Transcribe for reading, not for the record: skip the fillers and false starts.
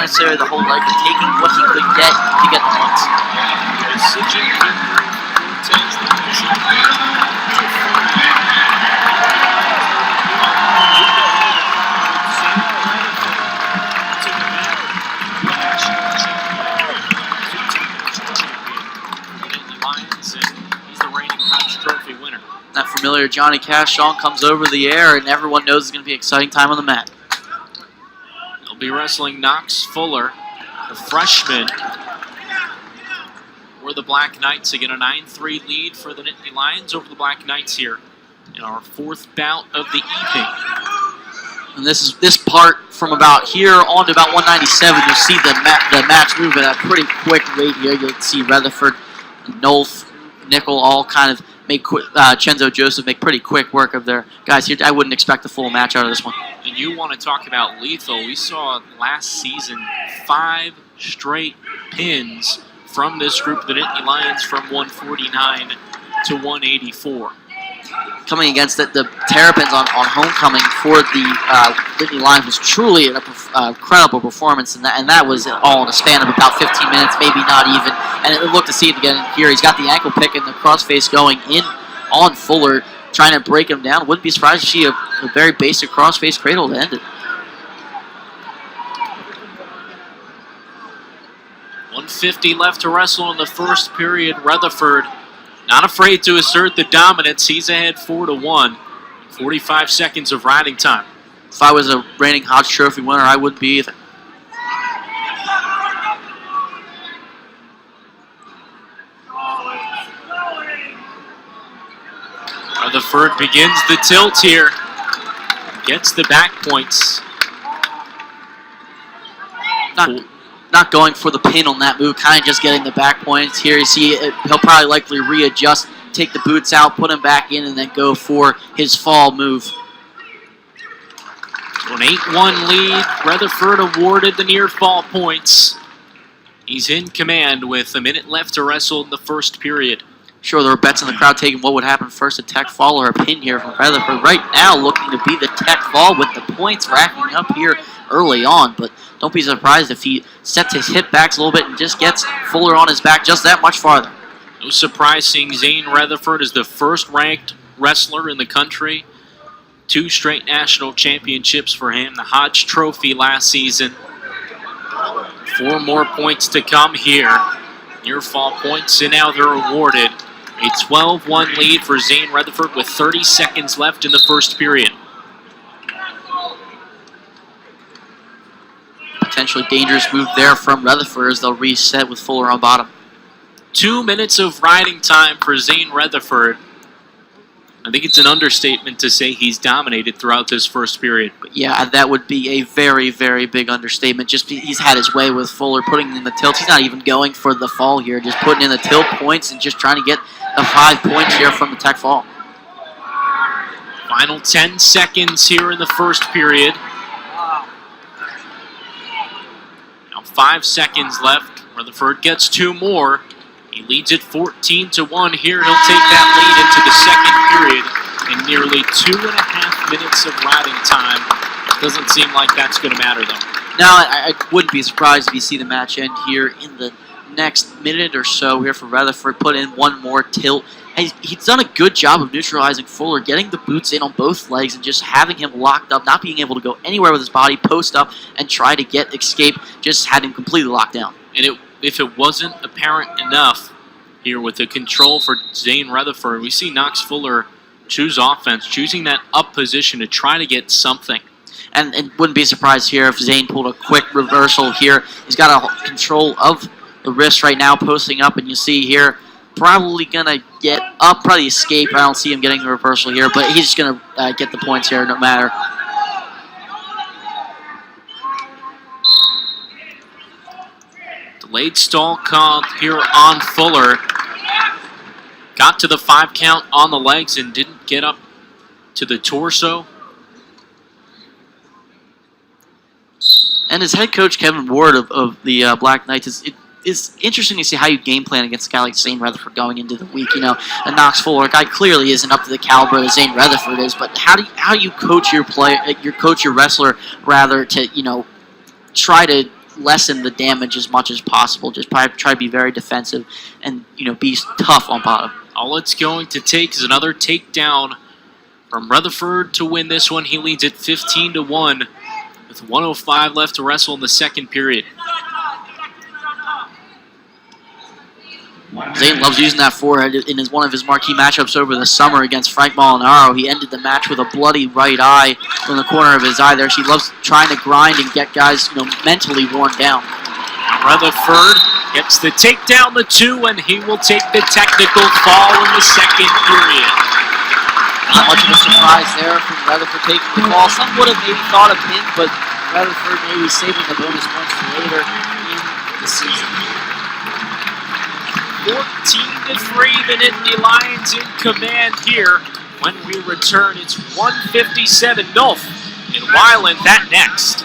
necessarily the whole leg, but taking what he could get to get the points. That familiar Johnny Cash song comes over the air, and everyone knows it's going to be an exciting time on the mat. He'll be wrestling Knox Fuller, the freshman, for the Black Knights. Again, a 9-3 lead for the Nittany Lions over the Black Knights here in our fourth bout of the evening. And this part from about here on to about 197, you'll see the match move at a pretty quick rate here. You'll see Retherford, Nolf, Nickel all kind of make Chenzo Joseph make pretty quick work of their guys here. I wouldn't expect a full match out of this one. And you want to talk about lethal. We saw last season 5 straight pins from this group, the Nittany Lions, from 149 to 184. Coming against the Terrapins on homecoming for the Nittany Lions was truly an incredible performance, and that was all in a span of about 15 minutes, maybe not even. And it looked to see it again here. He's got the ankle pick and the crossface going in on Fuller, trying to break him down. Wouldn't be surprised to see a very basic crossface cradle to end it. 150 left to wrestle in the first period. Rutherford not afraid to assert the dominance. He's ahead 4-1. 45 seconds of riding time. If I was a reigning Hodge Trophy winner, I wouldn't be either. Rutherford begins the tilt here. Gets the back points. Not going for the pin on that move, kind of just getting the back points here. You see, he'll probably likely readjust, take the boots out, put him back in, and then go for his fall move. So an 8-1 lead. Rutherford awarded the near fall points. He's in command with a minute left to wrestle in the first period. Sure, there were bets in the crowd taking what would happen first, a tech fall or a pin here from Rutherford. Right now, looking to be the tech fall with the points racking up here early on, but don't be surprised if he sets his hip backs a little bit and just gets Fuller on his back just that much farther. No surprise seeing Zain Retherford as the first-ranked wrestler in the country. 2 straight national championships for him, the Hodge Trophy last season. 4 more points to come here. Near fall points, and now they're awarded. A 12-1 lead for Zain Retherford with 30 seconds left in the first period. Potentially dangerous move there from Retherford as they'll reset with Fuller on bottom. 2 minutes of riding time for Zain Retherford. I think it's an understatement to say he's dominated throughout this first period. But yeah, that would be a very, very big understatement. Just he's had his way with Fuller putting in the tilt. He's not even going for the fall here, just putting in the tilt points and just trying to get the 5 points here from the tech fall. Final 10 seconds here in the first period. Now 5 seconds left. Rutherford gets 2 more. He leads it 14-1 here. He'll take that lead into the second period in nearly 2.5 minutes of riding time. Doesn't seem like that's going to matter, though. Now, I wouldn't be surprised if you see the match end here in the next minute or so here for Retherford. Put in 1 more tilt. He's done a good job of neutralizing Fuller, getting the boots in on both legs and just having him locked up, not being able to go anywhere with his body, post up, and try to get escape. Just had him completely locked down. And if it wasn't apparent enough here with the control for Zain Retherford, we see Knox Fuller choose offense, choosing that up position to try to get something. And wouldn't be surprised here if Zain pulled a quick reversal here. He's got a control of the wrist right now, posting up, and you see here, probably going to get up, probably escape. I don't see him getting the reversal here, but he's just going to get the points here no matter. Delayed stall called here on Fuller. Got to the 5 count on the legs and didn't get up to the torso. And as head coach Kevin Ward of the Black Knights, it's interesting to see how you game plan against a guy like Zain Retherford going into the week. You know, a Knox Fuller guy clearly isn't up to the caliber that Zain Retherford is, but how you coach your wrestler rather to try to lessen the damage as much as possible. Just try to be very defensive and be tough on bottom. All it's going to take is another takedown from Retherford to win this one. He leads at 15-1 with 1:05 left to wrestle in the second period. Zain loves using that forehead in one of his marquee matchups over the summer against Frank Molinaro. He ended the match with a bloody right eye in the corner of his eye there. She loves trying to grind and get guys mentally worn down. Retherford gets the takedown to 2, and he will take the technical fall in the second period. Not much of a surprise there from Retherford taking the fall. Some would have maybe thought of him, but Retherford maybe saving the bonus points for later in the season. 14-3, the Nittany Lions in command here. When we return, it's 1:57 North in Wyland. That next.